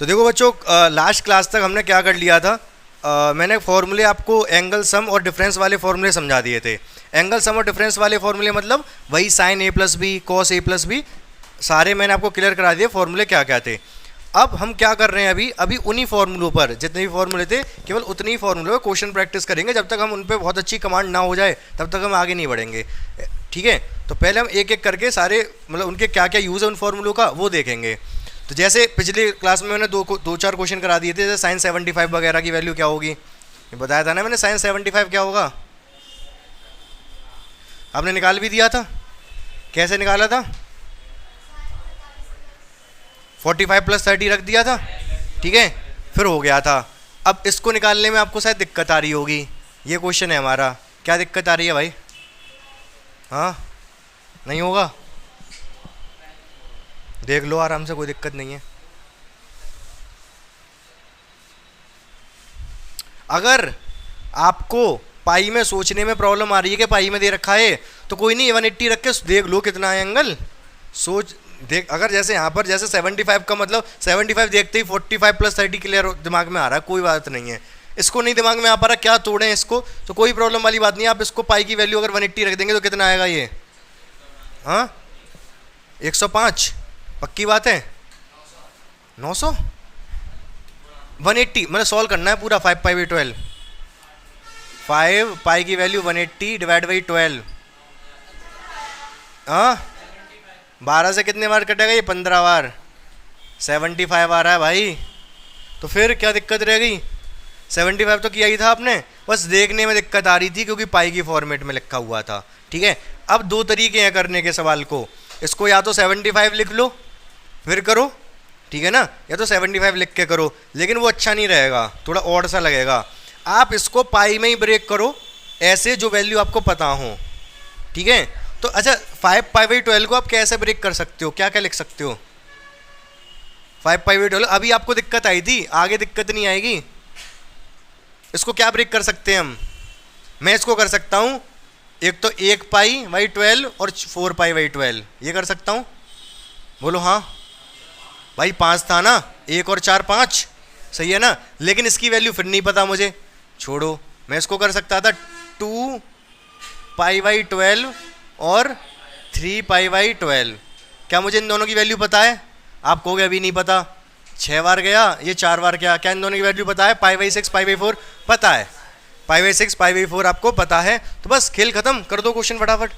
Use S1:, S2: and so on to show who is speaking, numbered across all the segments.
S1: तो देखो बच्चों, लास्ट क्लास तक हमने क्या कर लिया था। मैंने फॉर्मूले आपको एंगल सम और डिफरेंस वाले फॉर्मूले समझा दिए थे। एंगल सम और डिफरेंस वाले फॉर्मूले मतलब वही sign A plus B, cos A plus B, सारे मैंने आपको क्लियर करा दिए फॉर्मूले क्या क्या थे। अब हम क्या कर रहे हैं, अभी उन्हीं फॉर्मूलों पर, जितने भी फॉर्मूले थे केवल उतनी ही फॉर्मूलों पर क्वेश्चन प्रैक्टिस करेंगे। जब तक हम उन पर बहुत अच्छी कमांड ना हो जाए तब तक हम आगे नहीं बढ़ेंगे, ठीक है। तो पहले हम एक एक करके सारे मतलब उनके क्या क्या यूज़ है उन फॉर्मूलों का वो देखेंगे। तो जैसे पिछली क्लास में मैंने दो चार क्वेश्चन करा दिए थे, जैसे साइन 75 वगैरह की वैल्यू क्या होगी, ये बताया था ना मैंने। साइन 75 क्या होगा आपने निकाल भी दिया था। कैसे निकाला था? 45 + 30 रख दिया था, ठीक है, फिर हो गया था। अब इसको निकालने में आपको शायद दिक्कत आ रही होगी। ये क्वेश्चन है हमारा, क्या दिक्कत आ रही है भाई? हाँ, नहीं होगा, देख लो आराम से, कोई दिक्कत नहीं है। अगर आपको पाई में सोचने में प्रॉब्लम आ रही है कि पाई में दे रखा है, तो कोई नहीं, 180 रख के देख लो कितना है एंगल, सोच देख। अगर जैसे यहाँ पर जैसे 75 का मतलब 75 देखते ही 45 + 30 क्लियर दिमाग में आ रहा है, कोई बात नहीं है। इसको नहीं दिमाग में आ पा रहा, क्या तोड़ें इसको, तो कोई प्रॉब्लम वाली बात नहीं है। आप इसको पाई की वैल्यू अगर 180 रख देंगे तो कितना आएगा ये? हाँ, 105, पक्की बात है। 900 180 मतलब सॉल्व करना है पूरा। 5 पाई 12, 5 पाई की वैल्यू 180 डिवाइड बाई 12। हाँ, 12 से कितने बार कटेगा ये? 15 बार। 75 आ रहा है भाई, तो फिर क्या दिक्कत रह गई? 75 तो किया ही था आपने, बस देखने में दिक्कत आ रही थी क्योंकि पाई की फॉर्मेट में लिखा हुआ था, ठीक है। अब दो तरीके हैं करने के सवाल को, इसको या तो 75 लिख लो फिर करो, ठीक है ना, या तो 75 लिख के करो, लेकिन वो अच्छा नहीं रहेगा, थोड़ा ऑड सा लगेगा। आप इसको पाई में ही ब्रेक करो, ऐसे जो वैल्यू आपको पता हो, ठीक है। तो अच्छा, 5 पाई बाई 12 को आप कैसे ब्रेक कर सकते हो, क्या क्या लिख सकते हो? 5 पाई बाई 12 अभी आपको दिक्कत आई थी, आगे दिक्कत नहीं आएगी। इसको क्या ब्रेक कर सकते हैं हम? मैं इसको कर सकता हूँ, एक तो 1 पाई बाई 12 और 4 पाई बाई 12, ये कर सकता हूँ। बोलो हाँ भाई, 5 था ना, 1 और 4 5, सही है ना। लेकिन इसकी वैल्यू फिर नहीं पता मुझे, छोड़ो। मैं इसको कर सकता था 2 पाई बाई 12 और 3 पाई बाई 12। क्या मुझे इन दोनों की वैल्यू पता है? आप कहोगे अभी नहीं पता, 6 बार गया, ये 4 बार गया, क्या इन दोनों की वैल्यू पता है? पाई बाई 6 पाई बाई 4 पता है, पाई बाई 6 पाई बाई 4 आपको पता है, तो बस खेल खत्म, कर दो क्वेश्चन फटाफट।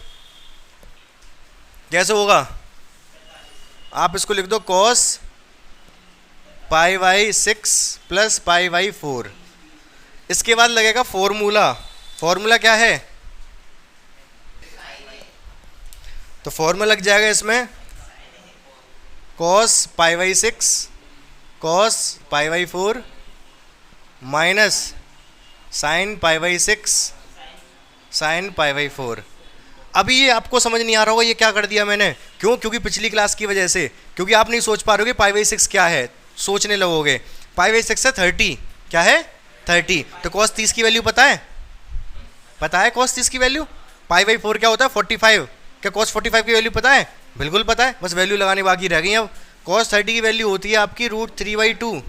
S1: कैसे होगा? आप इसको लिख दो cos pi by 6 + pi by 4। इसके बाद लगेगा फॉर्मूला। फॉर्मूला क्या है? तो फॉर्मूला लग जाएगा इसमें cos pi by 6 cos pi by 4 minus sine pi by 6 sine pi by 4। अभी ये आपको समझ नहीं आ रहा होगा ये क्या कर दिया मैंने, क्यों? क्योंकि पिछली क्लास की वजह से, क्योंकि आप नहीं सोच पा रहे हो कि पाई बाई 6 क्या है, सोचने लगोगे। पाई बाई 6 है 30, क्या है? 30। तो cos 30 की वैल्यू पता है? पता है cos 30 की वैल्यू? पाई बाई 4 क्या होता है? 45। क्या cos 45 की वैल्यू पता है? बिल्कुल पता है, बस वैल्यू लगानी बाकी रह गई। अब cos 30 की वैल्यू होती है आपकी √3/2,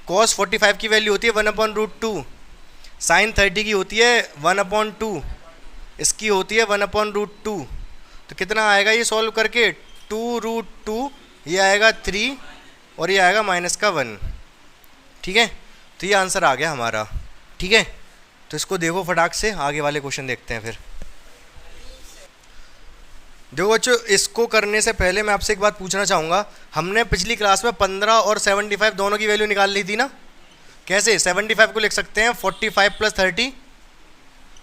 S1: cos 45 की वैल्यू होती है 1/√2, साइन 30 की होती है 1/2, इसकी होती है 1/√2। तो कितना आएगा ये सॉल्व करके? 2√2, ये आएगा 3 और ये आएगा -1, ठीक है। तो ये आंसर आ गया हमारा, ठीक है। तो इसको देखो फटाक से, आगे वाले क्वेश्चन देखते हैं फिर। देखो बच्चों, इसको करने से पहले मैं आपसे एक बात पूछना चाहूँगा। हमने पिछली क्लास में 15 और 75 दोनों की वैल्यू निकाल ली थी ना। कैसे? 75 को लिख सकते हैं 45 + 30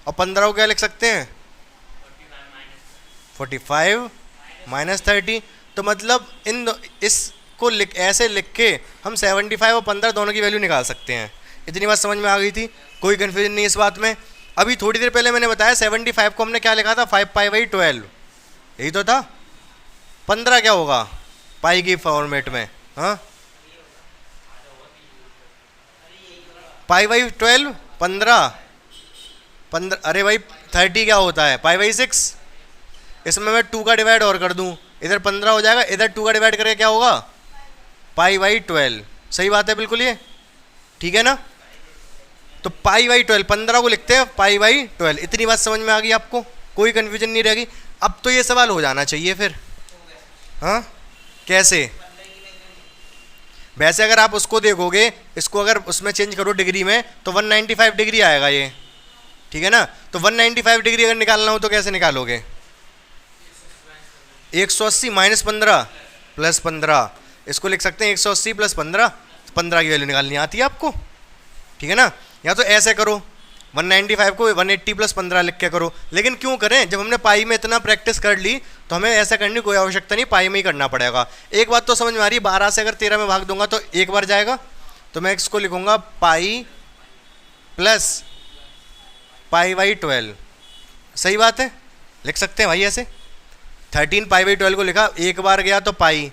S1: और 15 को क्या लिख सकते हैं? 45 - 30। तो मतलब इसको ऐसे लिख के हम 75 और 15 दोनों की वैल्यू निकाल सकते हैं। इतनी बात समझ में आ गई थी, कोई कन्फ्यूजन नहीं इस बात में। अभी थोड़ी देर पहले मैंने बताया 75 को हमने क्या लिखा था? 5 पाई बाई 12, यही तो था। 15 क्या होगा पाई की फॉर्मेट में? हाँ, पाई बाई 12 15, अरे भाई 30 क्या होता है? Pi by 6। इसमें मैं 2 का डिवाइड और कर दूं, इधर 15 हो जाएगा, इधर 2 का डिवाइड करके क्या होगा? पाई/12, सही बात है बिल्कुल ये, ठीक है ना। तो पाई/12, 15 को लिखते हैं पाई/12। इतनी बात समझ में आ गई आपको, कोई कंफ्यूजन नहीं रहेगी। अब तो ये सवाल हो जाना चाहिए फिर। हाँ कैसे? वैसे अगर आप उसको देखोगे, इसको अगर उसमें चेंज करो डिग्री में, तो 195 डिग्री आएगा ये, ठीक है ना। तो 195 डिग्री अगर निकालना हो तो कैसे निकालोगे? 180 माइनस 15 प्लस 15, इसको लिख सकते हैं 180 प्लस 15। 15 की वैल्यू निकालनी आती है आपको, ठीक है ना। या तो ऐसे करो, 195 को 180 प्लस 15 लिख के करो। लेकिन क्यों करें, जब हमने पाई में इतना प्रैक्टिस कर ली तो हमें ऐसा करने की कोई आवश्यकता नहीं, पाई में ही करना पड़ेगा। एक बात तो समझ में आ रही, 12 से अगर 13 में भाग दूंगा तो एक बार जाएगा, तो मैं इसको लिखूंगा पाई प्लस पाई/12, सही बात है, लिख सकते हैं भाई ऐसे। 13 पाई/12 को लिखा, एक बार गया तो पाई,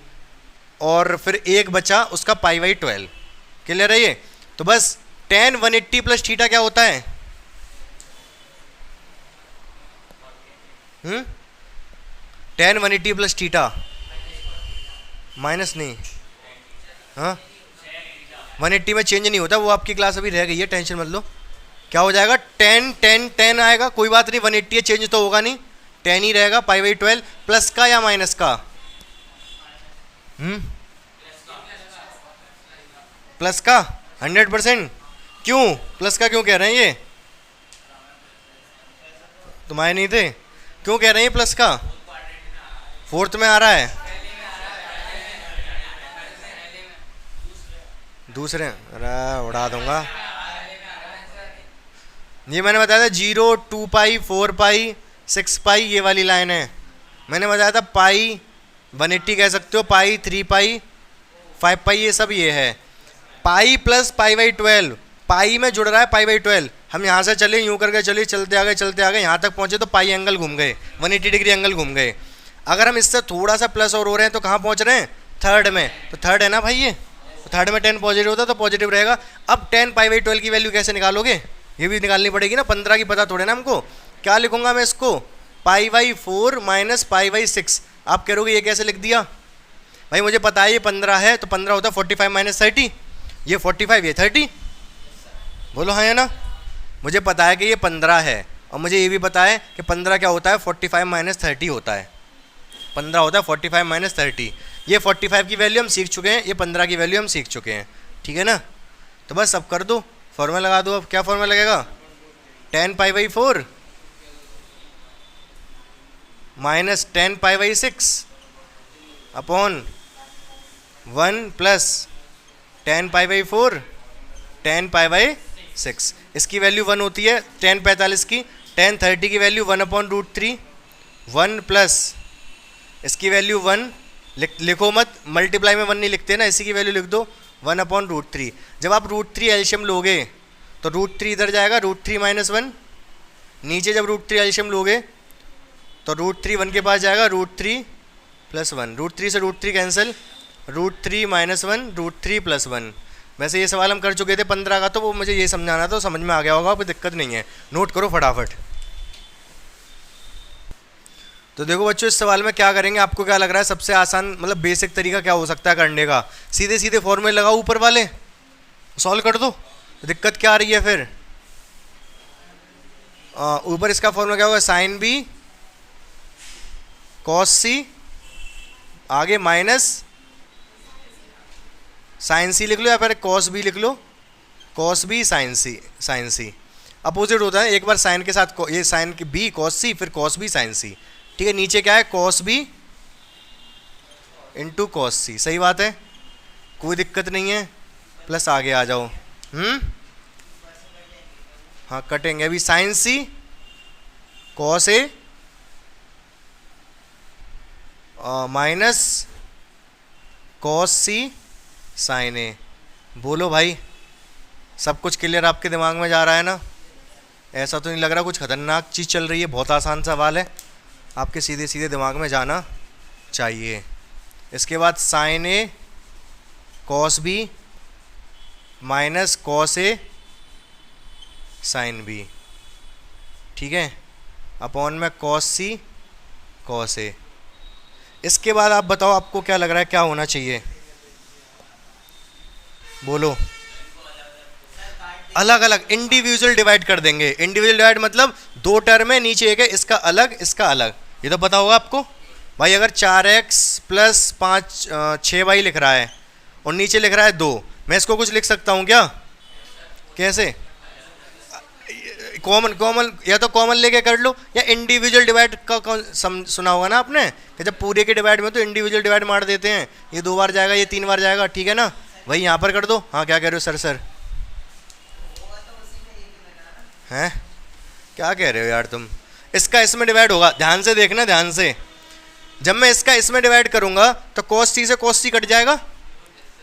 S1: और फिर एक बचा उसका पाई/12, क्लियर है ये। तो बस tan 180 प्लस थीटा क्या होता है? tan 180 प्लस थीटा माइनस नहीं, हाँ 180 में चेंज नहीं होता, वो आपकी क्लास अभी रह गई है, टेंशन मत लो। क्या हो जाएगा? tan आएगा, कोई बात नहीं, 180 चेंज तो होगा नहीं, tan ही रहेगा पाई/12। प्लस का या माइनस का? प्लस का 100%। क्यों प्लस का क्यों कह रहे हैं? ये तुम्हारे नहीं थे, क्यों कह रहे हैं प्लस का? फोर्थ में आ रहा है, दूसरे, अरे उड़ा दूंगा। ये मैंने बताया था 0, 2 पाई, 4 पाई, 6 पाई, ये वाली लाइन है। मैंने बताया था पाई 180 कह सकते हो, पाई 3 पाई 5 पाई, ये सब ये है। पाई प्लस पाई/12, पाई में जुड़ रहा है पाई/12। हम यहाँ से चले, यूँ करके चले, चलते आ गए यहाँ तक पहुँचे तो पाई एंगल घूम गए, 180 डिग्री एंगल घूम गए। अगर हम इससे थोड़ा सा प्लस और हो रहे हैं तो कहाँ पहुँच रहे हैं? थर्ड में। तो थर्ड है ना भाई ये, तो थर्ड में tan पॉजिटिव होता है तो पॉजिटिव रहेगा। अब tan पाई/12 की वैल्यू कैसे निकालोगे? ये भी निकालनी पड़ेगी ना, 15 की पता थोड़े ना हमको। क्या लिखूंगा मैं इसको? पाई/4 माइनस पाई/6। आप कह रहोगे ये कैसे लिख दिया? भाई मुझे पता है ये 15 है, तो 15 होता है 45 माइनस 30, ये 45 ये 30, बोलो हाँ है ना। मुझे पता है कि ये 15 है, और मुझे ये भी पता है कि 15 क्या होता है? 45 माइनस 30 होता है। 15 होता है 45 माइनस 30। ये 45 की वैल्यू हम सीख चुके हैं, ये 15 की वैल्यू हम सीख चुके हैं, ठीक है ना। तो बस अब कर दो, फॉर्मूला लगा दो। अब क्या फॉर्मूला लगेगा? tan पाई/4 माइनस tan पाई/6 अपॉन 1 प्लस tan पाई/4 tan पाई/6। इसकी वैल्यू 1 होती है, tan 45 की। tan 30 की वैल्यू 1/√3, 1 प्लस इसकी वैल्यू 1 लिखो मत, मल्टीप्लाई में 1 नहीं लिखते ना, इसी की वैल्यू लिख दो 1/√3। जब आप √3 एलशियम लोगे तो √3 इधर जाएगा, √3 माइनस 1। नीचे जब √3 एलशियम लोगे तो √3 1 के पास जाएगा, √3 प्लस 1। √3 से √3 कैंसिल, √3 माइनस 1, √3 प्लस 1। वैसे ये सवाल हम कर चुके थे 15 का, तो वो मुझे ये समझाना था, समझ में आ गया होगा, कोई दिक्कत नहीं है। नोट करो फटाफट। तो देखो बच्चों, इस सवाल में क्या करेंगे, आपको क्या लग रहा है सबसे आसान मतलब बेसिक तरीका क्या हो सकता है करने का? सीधे सीधे फॉर्मूले लगाओ ऊपर वाले, सॉल्व कर दो। तो दिक्कत क्या आ रही है फिर? ऊपर इसका फॉर्मूला क्या होगा? साइन बी कॉस सी, आगे माइनस साइन सी लिख लो, या फिर कॉस बी लिख लो, कॉस बी साइन सी। साइन सी अपोजिट होता है, एक बार साइन के साथ ये साइन की बी कॉस सी, फिर कॉस बी साइन सी, ठीक है। नीचे क्या है? कॉस बी इंटू कॉस सी, सही बात है, कोई दिक्कत नहीं है। प्लस आगे आ जाओ, हाँ कटेंगे अभी। Sign C cos A minus cos C sign ए। बोलो भाई, सब कुछ क्लियर आपके दिमाग में जा रहा है ना? ऐसा तो नहीं लग रहा कुछ खतरनाक चीज़ चल रही है? बहुत आसान सवाल है, आपके सीधे सीधे दिमाग में जाना चाहिए। इसके बाद sign A cos B minus cos A sine B, ठीक है, अपॉन में कॉस सी कॉस ए। इसके बाद आप बताओ आपको क्या लग रहा है क्या होना चाहिए? बोलो। अलग अलग इंडिविजुअल डिवाइड कर देंगे। इंडिविजुअल डिवाइड मतलब दो टर्म है, नीचे एक है, इसका अलग इसका अलग, ये तो पता होगा आपको भाई। अगर 4x प्लस 6y लिख रहा है और नीचे लिख रहा है 2, मैं इसको कुछ लिख सकता हूँ क्या? कैसे? कॉमन कॉमन, या तो कॉमन लेके कर लो, या इंडिविजुअल डिवाइड का सुना होगा ना आपने कि जब पूरे के डिवाइड में तो इंडिविजुअल डिवाइड मार देते हैं, ये 2 बार जाएगा, ये 3 बार जाएगा, ठीक है ना? वही यहाँ पर कर दो। हाँ क्या कह रहे हो सर? हैं क्या कह रहे हो यार तुम? इसका इसमें डिवाइड होगा, ध्यान से देखना, ध्यान से। जब मैं इसका इसमें डिवाइड करूंगा तो cos t से cos t कट जाएगा,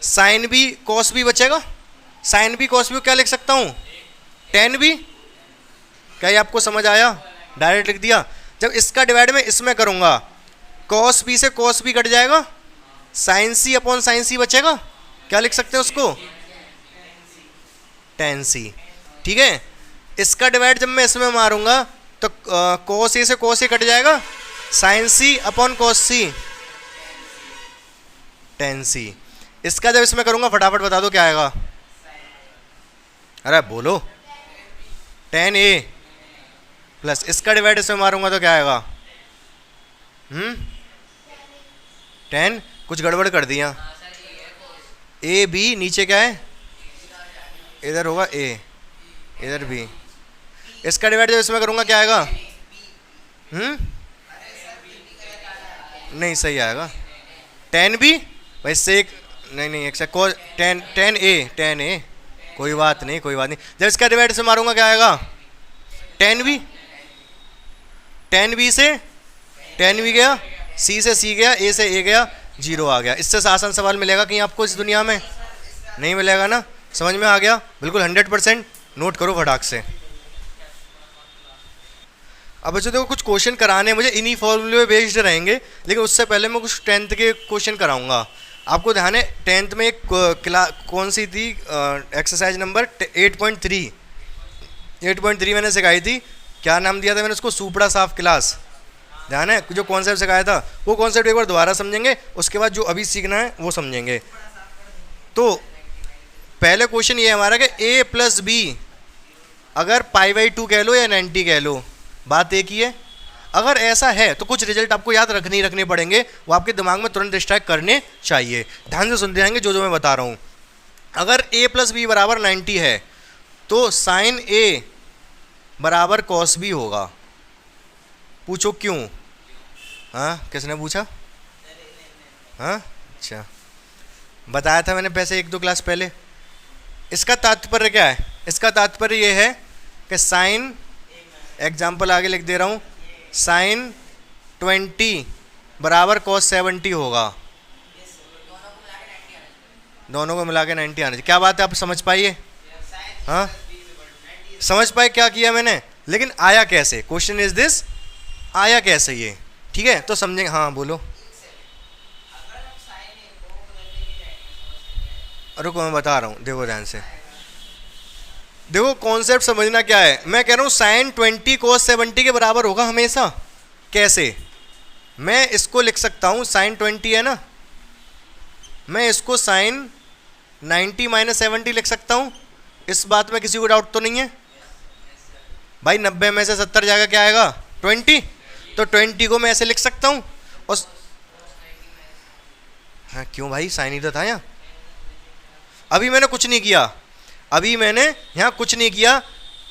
S1: साइन भी cos भी बचेगा। साइन भी cos भी क्या लिख सकता हूँ? tan भी। क्या ये आपको समझ आया? डायरेक्ट लिख दिया। जब इसका डिवाइड मैं इसमें करूंगा, cos b से cos b कट जाएगा, sine c upon sine c बचेगा। क्या लिख सकते हैं उसको? tan c। ठीक है, इसका डिवाइड जब मैं इसमें मारूंगा तो cos a से cos a कट जाएगा, sine c upon cos c, tan c। इसका जब इसमें करूंगा, फटाफट बता दो क्या आएगा? अरे बोलो। tan a प्लस इसका डिवाइड इसमें मारूंगा तो क्या आएगा? tan, कुछ गड़बड़ कर दिया। a b, नीचे क्या है? इधर होगा a, इधर b। इसका डिवाइड जब इसमें करूंगा क्या आएगा? नहीं सही आएगा। tan b भाई से एक, नहीं एक से tan a, कोई बात नहीं कोई बात नहीं। जब इसका डिवाइड से मारूंगा क्या आएगा? tan b से tan b गया, c से c गया, a से a गया, 0 आ गया। इससे आसान सवाल मिलेगा कहीं आपको इस दुनिया में? नहीं मिलेगा ना। समझ में आ गया? बिल्कुल 100%। नोट करो फटाक से। अब बच्चों देखो, कुछ क्वेश्चन कराने मुझे इन्हीं फॉर्मूले बेस्ड रहेंगे, लेकिन उससे पहले मैं कुछ 10th के क्वेश्चन कराऊंगा। आपको ध्यान है 10th में एक कौन सी थी एक्सरसाइज नंबर 8.3 मैंने सिखाई थी। क्या नाम दिया था मैंने उसको? सुपड़ा साफ क्लास। ध्यान है? जो कॉन्सेप्ट सिखाया था वो कॉन्सेप्ट एक बार दोबारा समझेंगे, उसके बाद जो अभी सीखना है वो समझेंगे। तो पहले क्वेश्चन ये हमारा कि a प्लस बी अगर π/2 कह लो या 90 कह लो, बात एक ही है। अगर ऐसा है तो कुछ रिजल्ट आपको याद रखने पड़ेंगे, वो आपके दिमाग में तुरंत स्ट्राइक करने चाहिए। ध्यान से सुनते रहेंगे जो मैं बता रहा हूँ। अगर a प्लस बी बराबर 90 है तो साइन a बराबर cos b होगा। पूछो क्यों? हाँ किसने पूछा? हाँ अच्छा, बताया था मैंने पैसे 1-2 क्लास पहले। इसका तात्पर्य क्या है? इसका तात्पर्य ये है कि साइन, एग्जाम्पल आगे लिख दे रहा हूँ, साइन 20 बराबर cos 70 होगा। दोनों को मिला के 90 आना चाहिए। क्या बात है, आप समझ पाइए? हाँ समझ पाए क्या किया मैंने? लेकिन आया कैसे? क्वेश्चन इज दिस, आया कैसे ये? ठीक है तो समझेंगे। हाँ बोलो। रुको मैं बता रहा हूँ, देखो ध्यान से देखो, कॉन्सेप्ट समझना क्या है। मैं कह रहा हूँ साइन 20 cos 70 के बराबर होगा हमेशा। कैसे? मैं इसको लिख सकता हूँ, साइन 20 है ना, मैं इसको साइन 90 माइनस 70 लिख सकता हूँ। इस बात में किसी को डाउट तो नहीं है भाई? 90 में से 70 जाएगा, क्या आएगा? 20। तो 20 को मैं ऐसे लिख सकता हूँ। और हाँ क्यों भाई, साइन ही तो था यहाँ। अभी मैंने कुछ नहीं किया, अभी मैंने यहाँ कुछ नहीं किया।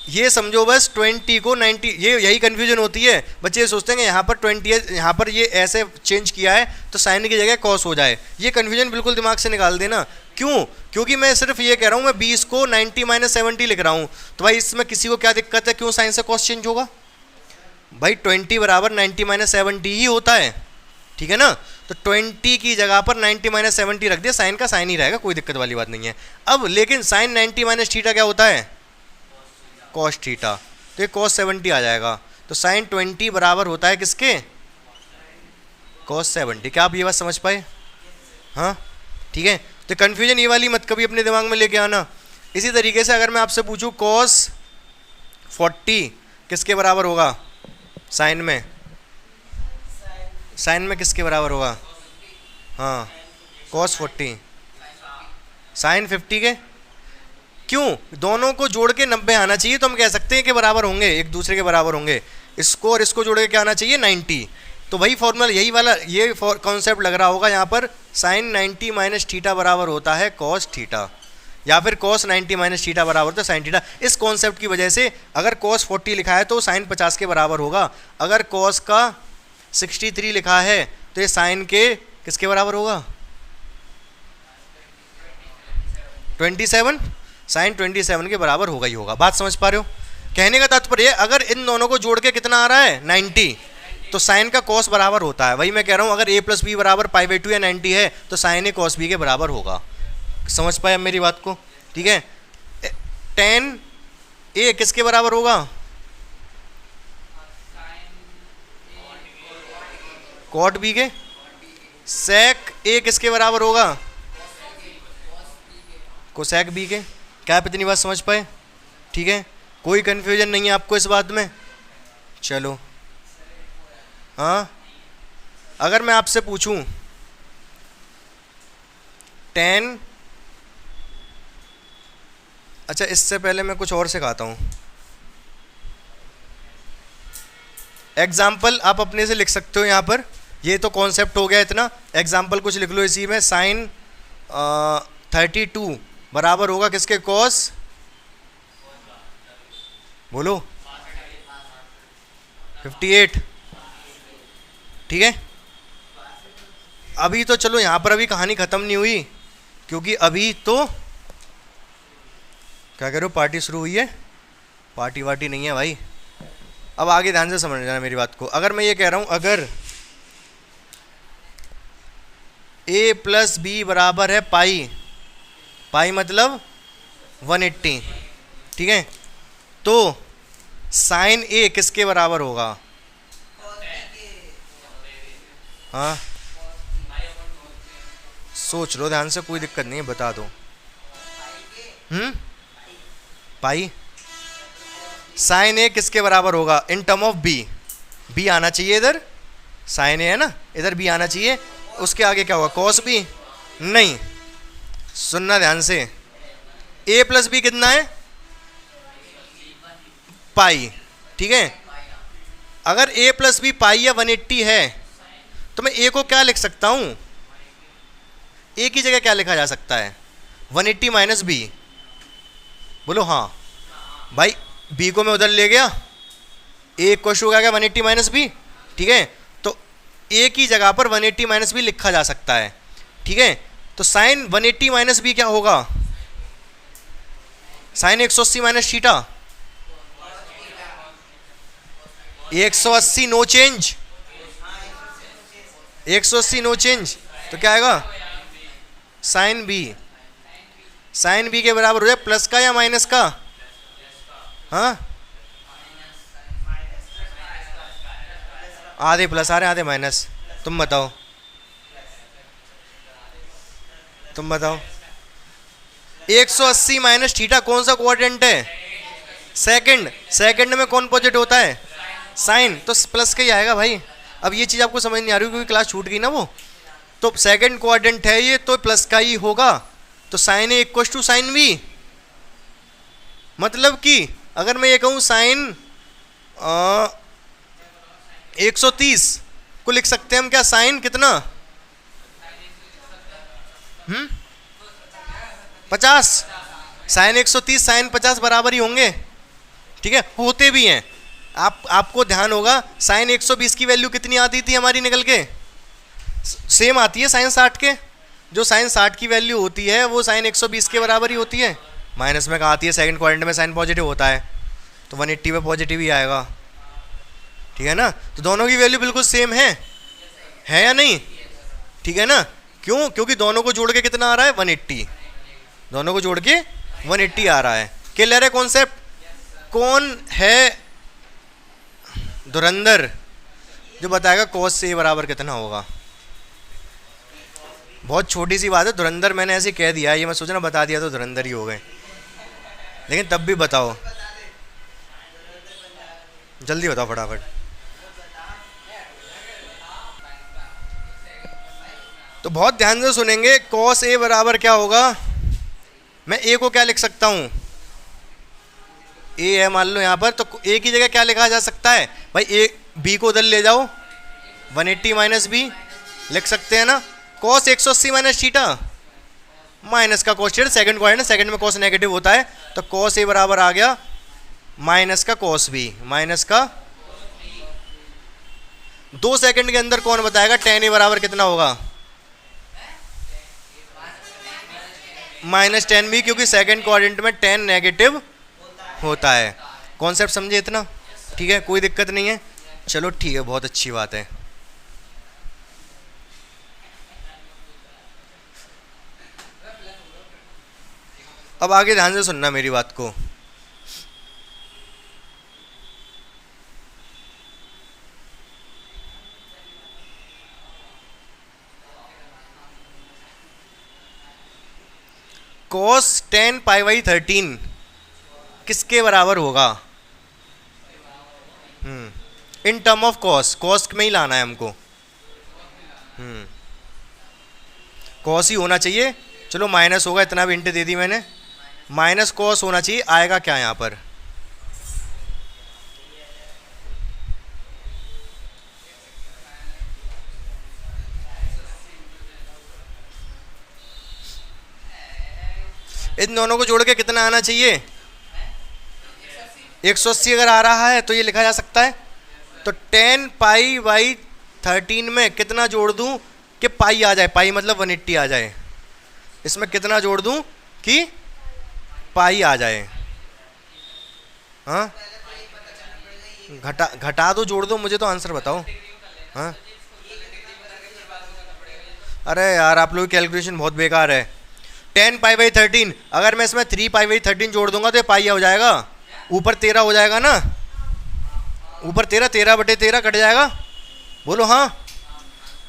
S1: ये समझो बस 20 को 90, ये यही कन्फ्यूजन होती है। बच्चे सोचते हैं कि यहाँ पर 20 है, यहाँ पर ये ऐसे चेंज किया है तो साइन की जगह कॉस हो जाए। ये कन्फ्यूजन बिल्कुल दिमाग से निकाल देना। क्यों? क्योंकि मैं सिर्फ ये कह रहा हूँ, मैं 20 को 90 माइनस 70 लिख रहा हूँ। तो भाई इसमें किसी को क्या दिक्कत है? क्यों साइन से कॉस चेंज होगा? भाई 20 बराबर 90 माइनस 70 ही होता है, ठीक है ना? तो 20 की जगह पर 90 माइनस 70 रख दिया, साइन का साइन ही रहेगा, कोई दिक्कत वाली बात नहीं है। अब लेकिन साइन 90 माइनस थीटा क्या होता है? Cos theta. तो ये कॉस 70 आ जाएगा। तो साइन 20 बराबर होता है किसके? कॉस 70। क्या आप ये बात समझ पाए? हाँ ठीक है। तो कन्फ्यूजन ये वाली मत कभी अपने दिमाग में लेके आना। इसी तरीके से अगर मैं आपसे पूछूं कॉस 40 किसके बराबर होगा? साइन में, साइन में किसके बराबर होगा? हाँ कॉस 40। साइन 50 के, क्यों? दोनों को जोड़ के 90 आना चाहिए, तो हम कह सकते हैं कि बराबर होंगे, एक दूसरे के बराबर होंगे। इसको और इसको जोड़ के क्या आना चाहिए? 90। तो वही फॉर्मूला, यही वाला ये कॉन्सेप्ट लग रहा होगा यहाँ पर। साइन 90 माइनस थीटा बराबर होता है कॉस थीटा, या फिर कॉस 90 माइनस थीटा बराबर होता है साइन थीटा। इस कॉन्सेप्ट की वजह से अगर कॉस 40 लिखा है तो साइन 50 के बराबर होगा, अगर कॉस का 63 लिखा है तो ये साइन के किसके बराबर होगा? 27, साइन 27 के बराबर होगा ही होगा। बात समझ पा रहे हो? कहने का तात्पर्य अगर इन दोनों को जोड़ के कितना आ रहा है? 90, तो साइन का कॉस बराबर होता है। वही मैं कह रहा हूँ, अगर a प्लस बी बराबर पाई/2 या 90 है तो साइन ए कॉस बी के बराबर होगा। समझ पाए अब मेरी बात को? ठीक है। tan a किसके बराबर होगा? कॉट बी के। sec a किसके बराबर होगा? कोसेक बी के। क्या आप इतनी बात समझ पाए? ठीक है, कोई कंफ्यूजन नहीं है आपको इस बात में? चलो, हाँ, अगर मैं आपसे पूछूं tan, अच्छा इससे पहले मैं कुछ और सिखाता हूँ। एग्जाम्पल आप अपने से लिख सकते हो यहाँ पर, ये तो कॉन्सेप्ट हो गया इतना। एग्जाम्पल कुछ लिख लो इसी में। साइन 32 बराबर होगा किसके? कॉस, बोलो, 58। ठीक है, अभी तो चलो यहाँ पर अभी कहानी ख़त्म नहीं हुई, क्योंकि अभी तो क्या कह रहे हो, पार्टी शुरू हुई है? पार्टी वार्टी नहीं है भाई। अब आगे ध्यान से समझ जाना मेरी बात को। अगर मैं ये कह रहा हूँ, अगर a प्लस बी बराबर है पाई, पाई मतलब 180, ठीक है, तो साइन a किसके बराबर होगा? हाँ, सोच लो ध्यान से, कोई दिक्कत नहीं है, बता दो। पाई। साइन ए किसके बराबर होगा in term of B? B आना चाहिए इधर, साइन ए है ना, इधर बी आना चाहिए, उसके आगे क्या होगा? Cos B. नहीं, सुनना ध्यान से, ए प्लस बी कितना है? पाई। ठीक है, अगर a प्लस बी पाई या 180 है तो मैं a को क्या लिख सकता हूं? a की जगह क्या लिखा जा सकता है? 180 माइनस बी। बोलो हाँ भाई, b को मैं उधर ले गया, a क्वेश्चन हो गया 180 माइनस बी। ठीक है, तो a की जगह पर 180 माइनस बी लिखा जा सकता है। ठीक है, तो साइन 180 माइनस बी क्या होगा? Sine 180 minus theta, 180 no change, 180 no change, तो क्या आएगा? Sine B. साइन बी के बराबर हो जाए प्लस का या माइनस का? हाँ, आधे प्लस आ रहे आधे माइनस। तुम बताओ, तुम बताओ। 180 माइनस थीटा कौन सा क्वाड्रेंट है? सेकंड। सेकंड में कौन पॉजिटिव होता है? साइन, तो प्लस का ही आएगा भाई। अब ये चीज़ आपको समझ नहीं आ रही क्योंकि क्लास छूट गई ना वो, तो सेकंड क्वाड्रेंट है ये, तो प्लस का ही होगा। तो sine A equal to sine B, मतलब कि अगर मैं ये कहूँ साइन 130 को लिख सकते हैं हम क्या? साइन कितना? 50। साइन 130 साइन 50 बराबर ही होंगे। ठीक है, होते भी हैं। आपको ध्यान होगा, साइन 120 की वैल्यू कितनी आती थी हमारी निकल के? सेम आती है साइन 60 के। जो साइन 60 की वैल्यू होती है वो साइन 120 के बराबर ही होती है। माइनस में कहाँ आती है? सेकंड क्वाड्रेंट में साइन पॉजिटिव होता है, तो 180 पे पॉजिटिव ही आएगा। ठीक है ना, तो दोनों की वैल्यू बिल्कुल सेम है या नहीं? ठीक है ना, क्यों? क्योंकि दोनों को जोड़ के कितना आ रहा है? 180। दोनों को जोड़ के 180 आ रहा है। क्लियर है कॉन्सेप्ट? कौन है धुरंधर जो बताएगा कॉस से बराबर कितना होगा? बहुत छोटी सी बात है, धुरंधर मैंने ऐसे कह दिया, ये मैं सोचना बता दिया तो धुरंधर ही हो गए, लेकिन तब भी बताओ, जल्दी बताओ फटाफट। तो बहुत ध्यान से सुनेंगे, कॉस ए बराबर क्या होगा? मैं ए को क्या लिख सकता हूँ, ए है मान लो यहाँ पर, तो ए की जगह क्या लिखा जा सकता है भाई, ए बी को उधर ले जाओ, 180 माइनस बी लिख सकते हैं ना। कॉस 180 माइनस थीटा, माइनस का cos theta, second quadrant, second में कॉस नेगेटिव होता है, तो कॉस ए बराबर आ गया माइनस का कॉस बी, माइनस का 2 सेकंड के अंदर कौन बताएगा tan ए बराबर कितना होगा, माइनस tan बी, क्योंकि सेकंड क्वाड्रेंट में tan नेगेटिव होता है। कॉन्सेप्ट समझे इतना, ठीक है, कोई दिक्कत नहीं है, चलो ठीक है, बहुत अच्छी बात है। अब आगे ध्यान से सुनना मेरी बात को। cos tan पाई बाई 13 किसके बराबर होगा, in term of cos, cos में ही लाना है हमको, कॉस ही होना चाहिए। चलो माइनस होगा, इतना भी इंट दे दी मैंने, माइनस कॉस होना चाहिए, आएगा क्या यहाँ पर, इन दोनों को जोड़ के कितना आना चाहिए, 180 अगर आ रहा है तो ये लिखा जा सकता है। तो tan पाई बाई 13 में कितना जोड़ दूं कि पाई आ जाए, पाई मतलब 180 आ जाए, इसमें कितना जोड़ दूं कि पाई आ जाए, हाँ घटा दो जोड़ दो, मुझे तो आंसर बताओ। हाँ अरे यार आप लोग की कैलकुलेशन बहुत बेकार है। tan पाई बाई 13, अगर मैं इसमें 3 पाई बाई 13 जोड़ दूंगा तो ये पाई हो जाएगा, ऊपर 13 हो जाएगा ना, ऊपर 13, 13 बटे 13 कट जाएगा, बोलो हाँ।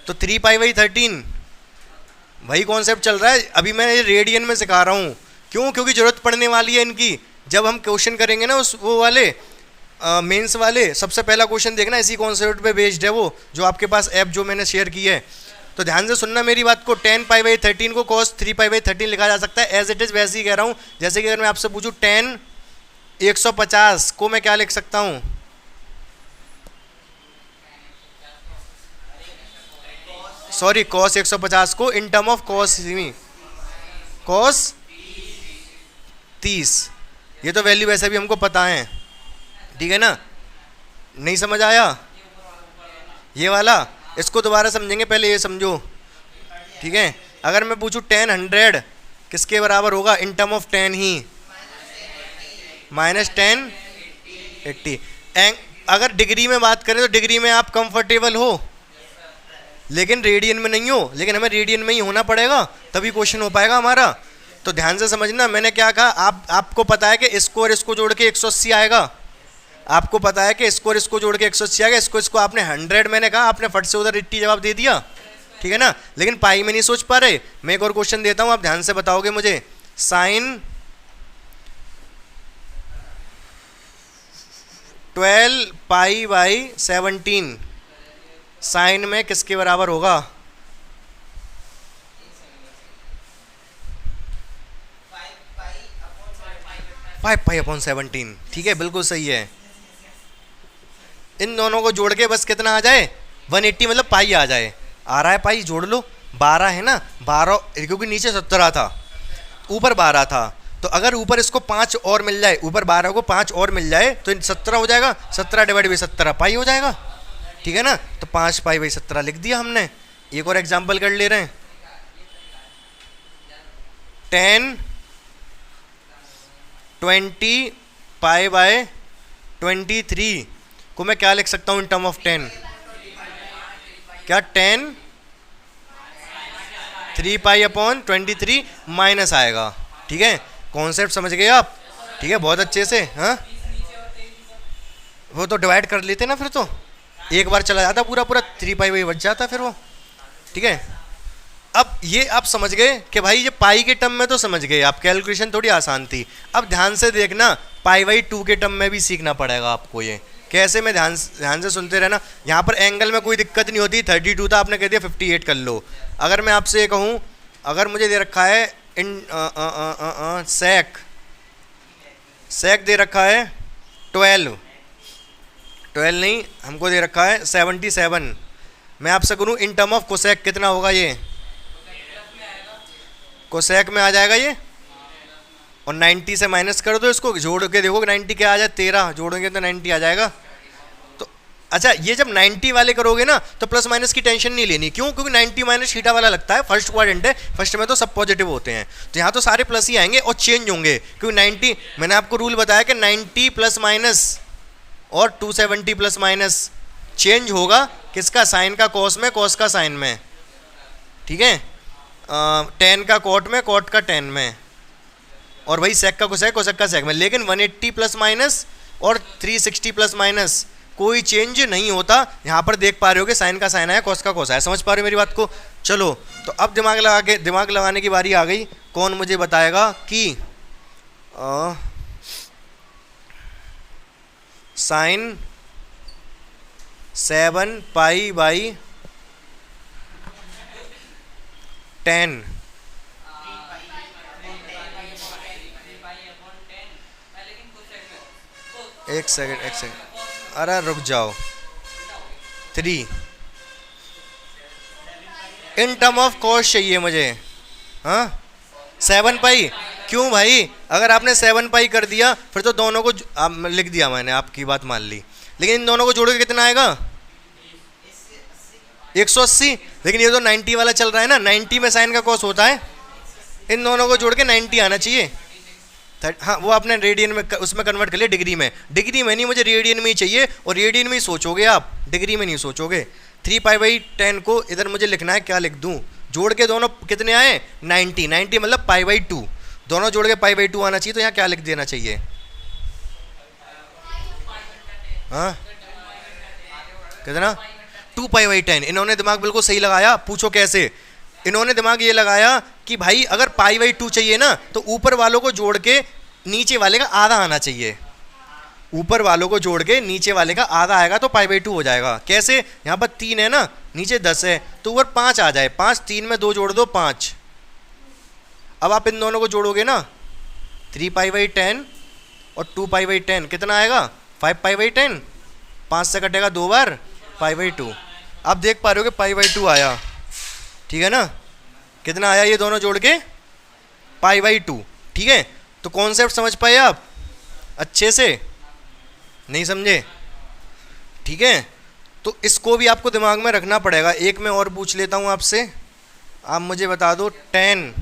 S1: तो 3 पाई बाई 13 वही कॉन्सेप्ट चल रहा है, अभी मैं ये रेडियन में सिखा रहा हूँ, क्यों, क्योंकि जरूरत पड़ने वाली है इनकी, जब हम क्वेश्चन करेंगे ना उस वो वाले मेंस वाले, सबसे पहला क्वेश्चन देखना इसी कॉन्सेप्ट पे बेस्ड है वो, जो आपके पास ऐप जो मैंने शेयर की है। तो ध्यान से सुनना मेरी बात को, tan पाई बाई 13 को cos 3 पाई बाई 13 लिखा जा सकता है, एज इट इज़ वैसे ही कह रहा हूँ। जैसे कि अगर मैं आपसे पूछूँ tan 150 को मैं क्या लिख सकता हूँ, सॉरी cos 150 को इन टर्म ऑफ cos 30, ये तो वैल्यू वैसे भी हमको पता है, ठीक है ना, नहीं समझ आया ये वाला, इसको दोबारा समझेंगे, पहले ये समझो, ठीक है। अगर मैं पूछूं tan 100 किसके बराबर होगा, in term of tan he, minus tan 80। अगर डिग्री में बात करें तो डिग्री में आप कंफर्टेबल हो, लेकिन रेडियन में नहीं हो, लेकिन हमें रेडियन में ही होना पड़ेगा तभी क्वेश्चन हो पाएगा हमारा। तो ध्यान से समझना, मैंने क्या कहा, आपको पता है कि इसको और इसको जोड़ के 180 आएगा, आपको पता है कि इसको और इसको जोड़ के 180 आएगा, इसको आपने 100 मैंने कहा, आपने फट से उधर 80 जवाब दे दिया, ठीक है ना, लेकिन पाई में नहीं सोच पा रहे। मैं एक और क्वेश्चन देता हूँ, आप ध्यान से बताओगे मुझे, साइन 12 पाई बाई 17 साइन में किसके बराबर होगा, 5 पाई अपॉन 17, ठीक है, बिल्कुल सही है। इन दोनों को जोड़ के बस कितना आ जाए, 180 मतलब पाई आ जाए, आ रहा है पाई, जोड़ लो, 12 है ना, 12, क्योंकि नीचे 17 था, ऊपर 12 था, तो अगर ऊपर इसको 5 और मिल जाए, ऊपर 12 को 5 और मिल जाए तो 17 हो जाएगा, 17 डिवाइड बाई 17 पाई हो जाएगा, ठीक है ना। तो 5 पाई बाई 17 लिख दिया हमने। एक और एग्जाम्पल कर ले रहे हैं, tan 20 पाई बाय 23 को मैं क्या लिख सकता हूँ इन टर्म ऑफ 10, क्या tan 3 पाई अपॉन 23 माइनस आएगा, ठीक है, कॉन्सेप्ट समझ गए आप, ठीक है, बहुत अच्छे से। हाँ वो तो डिवाइड कर लेते ना, फिर तो एक बार चला जाता पूरा पूरा, 3 पाई वही बच जाता फिर वो, ठीक है। अब ये आप समझ गए कि भाई ये पाई के टर्म में तो समझ गए आप, कैलकुलेशन थोड़ी आसान थी। अब ध्यान से देखना, पाई बाई 2 के टर्म में भी सीखना पड़ेगा आपको। ये कैसे में, ध्यान से सुनते रहना। यहाँ पर एंगल में कोई दिक्कत नहीं होती, 32 था आपने कह दिया 58 कर लो। अगर मैं आपसे ये कहूँ, अगर मुझे दे रखा है इन सेक सेक दे रखा है 12, 12 नहीं, हमको दे रखा है 77। मैं आपसे करूं इन टर्म ऑफ कोसेक कितना होगा ये? कोसेक में आ जाएगा ये, और 90 से माइनस कर दो, इसको जोड़ के देखो 90 क्या आ जाए, 13 जोड़ोगे तो 90 आ जाएगा। तो अच्छा, ये जब 90 वाले करोगे ना तो प्लस माइनस की टेंशन नहीं लेनी, क्यों? क्योंकि 90 माइनस थीटा वाला लगता है, फर्स्ट क्वाड्रेंट है, फर्स्ट में तो सब पॉजिटिव होते हैं, तो यहाँ तो सारे प्लस ही आएंगे और चेंज होंगे, क्योंकि 90 मैंने आपको रूल बताया कि 90 प्लस माइनस और 270 प्लस माइनस चेंज होगा किसका? साइन का कॉस में, कॉस का साइन में, ठीक है, टेन का कॉट में, कॉट का टेन में, और वही सेक का कोसेक, कोसेक का सेक में। लेकिन 180 प्लस माइनस और 360 प्लस माइनस कोई चेंज नहीं होता। यहाँ पर देख पा रहे हो कि साइन का साइन आया, कॉस का कॉस आया। समझ पा रहे हो मेरी बात को? चलो, तो अब दिमाग लगाने की बारी आ गई। कौन मुझे बताएगा कि साइन 7 पाई बाई 10 एक सेकंड, अरे रुक जाओ, 3 इन टर्म ऑफ कॉस चाहिए मुझे। हाँ, 7 पाई क्यों भाई? अगर आपने 7 पाई कर दिया फिर तो दोनों को लिख दिया मैंने, आपकी बात मान ली, लेकिन इन दोनों को जोड़ के कितना आएगा? 180। लेकिन ये तो 90 वाला चल रहा है ना, 90 में साइन का कॉस होता है, इन दोनों को जोड़ के 90 आना चाहिए। हाँ, वो आपने रेडियन में उसमें कन्वर्ट कर लिया, डिग्री में। डिग्री में नहीं, मुझे रेडियन में ही चाहिए, और रेडियन में ही सोचोगे आप, डिग्री में नहीं सोचोगे। 3 पाई बाई 10 को इधर मुझे लिखना है, क्या लिख दूँ? जोड़ के दोनों कितने आए? 90, 90 मतलब पाई बाई 2, दोनों जोड़ के पाई बाई 2 आना चाहिए, तो यहाँ क्या लिख देना चाहिए? हाँ, कितना? 2 पाई बाई 10। इन्होंने दिमाग बिल्कुल सही लगाया, पूछो कैसे? इन्होंने दिमाग ये लगाया कि भाई अगर पाई बाई 2 चाहिए ना तो ऊपर वालों को जोड़ के नीचे वाले का आधा आना चाहिए। ऊपर वालों को जोड़ के नीचे वाले का आधा आएगा तो पाई बाई 2 हो जाएगा। कैसे? यहाँ पर 3 है ना, नीचे 10 है, तो ऊपर 5 आ जाए। 5, 3 में 2 जोड़ दो, 5। अब आप इन दोनों को जोड़ोगे ना, 3 पाई बाई 10 और 2 पाई बाई 10 कितना आएगा? 5 पाई बाई 10। 5 से कटेगा 2 बार, पाई बाई 2। आप देख पा रहे हो कि पाई बाई 2 आया, ठीक है ना? कितना आया ये दोनों जोड़ के? पाई बाई 2, ठीक है? तो कॉन्सेप्ट समझ पाए आप अच्छे से? नहीं समझे? ठीक है, तो इसको भी आपको दिमाग में रखना पड़ेगा। एक मैं और पूछ लेता हूँ आपसे, आप मुझे बता दो 10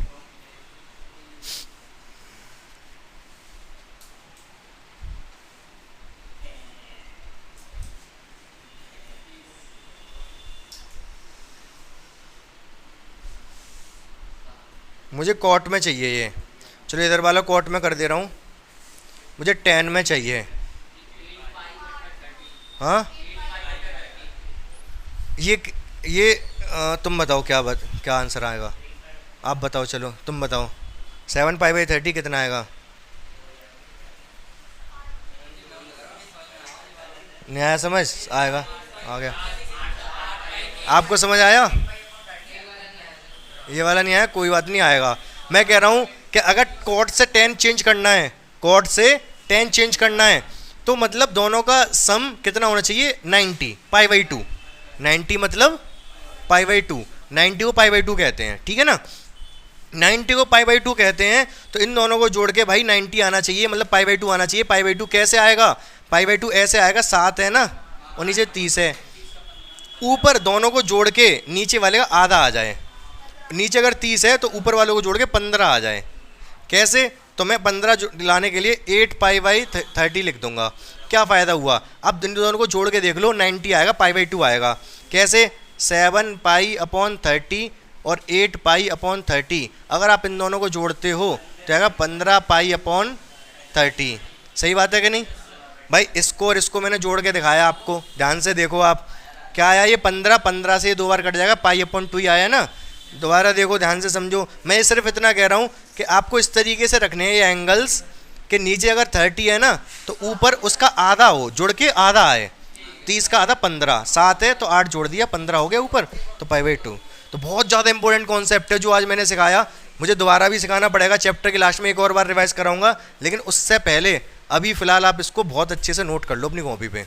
S1: मुझे कॉट में चाहिए ये। चलो इधर वाला कॉट में कर दे रहा हूँ, मुझे 10 में चाहिए। हाँ, ये तुम बताओ क्या आंसर आएगा? आप बताओ, चलो तुम बताओ। 7 पाई बाई 30 कितना आएगा? नहीं आया समझ? आएगा, आ गया। आपको समझ आया? ये वाला नहीं आया, कोई बात नहीं, आएगा। मैं कह रहा हूँ कि अगर कॉट से 10 चेंज करना है, कॉट से 10 चेंज करना है, तो मतलब दोनों का सम कितना होना चाहिए? 90 पाई बाई 2। 90 मतलब पाई बाई 2, 90 को पाई बाई 2 कहते हैं, ठीक है ना? 90 को पाई बाई 2 कहते हैं, तो इन दोनों को जोड़ के भाई 90 आना चाहिए, मतलब पाई बाई 2 आना चाहिए। पाई बाई 2 कैसे आएगा? पाई बाई 2 ऐसे आएगा, 7 है ना और नीचे 30 है, ऊपर दोनों को जोड़ के नीचे वाले का आधा आ जाए। नीचे अगर 30 है तो ऊपर वालों को जोड़ के 15 आ जाए। कैसे? तो मैं 15 लाने के लिए 8 पाई बाई 30 लिख दूंगा। क्या फ़ायदा हुआ? अब दोनों को जोड़ के देख लो, 90 आएगा, पाई बाई 2 आएगा। कैसे? 7 पाई अपॉन 30 और 8 पाई अपॉन 30। अगर आप इन दोनों को जोड़ते हो तो आएगा 15 पाई अपॉन 30। सही बात है कि नहीं भाई? इसको और इसको मैंने जोड़ के दिखाया आपको, ध्यान से देखो आप। क्या आया ये? 15 से 2 बार कट जाएगा, पाई अपॉन 2 ही आया ना। दोबारा देखो, ध्यान से समझो। मैं सिर्फ इतना कह रहा हूँ कि आपको इस तरीके से रखने हैं ये एंगल्स कि नीचे अगर 30 है ना तो ऊपर उसका आधा हो, जुड़ के आधा आए। 30 का आधा 15, 7 है तो 8 जोड़ दिया, 15 हो गया ऊपर, तो पाई बाई 2। तो बहुत ज़्यादा इंपॉर्टेंट कॉन्सेप्ट है जो आज मैंने सिखाया। मुझे दोबारा भी सिखाना पड़ेगा, चैप्टर के लास्ट में एक और बार रिवाइज कराऊंगा, लेकिन उससे पहले अभी फ़िलहाल आप इसको बहुत अच्छे से नोट कर लो अपनी कॉपी पे।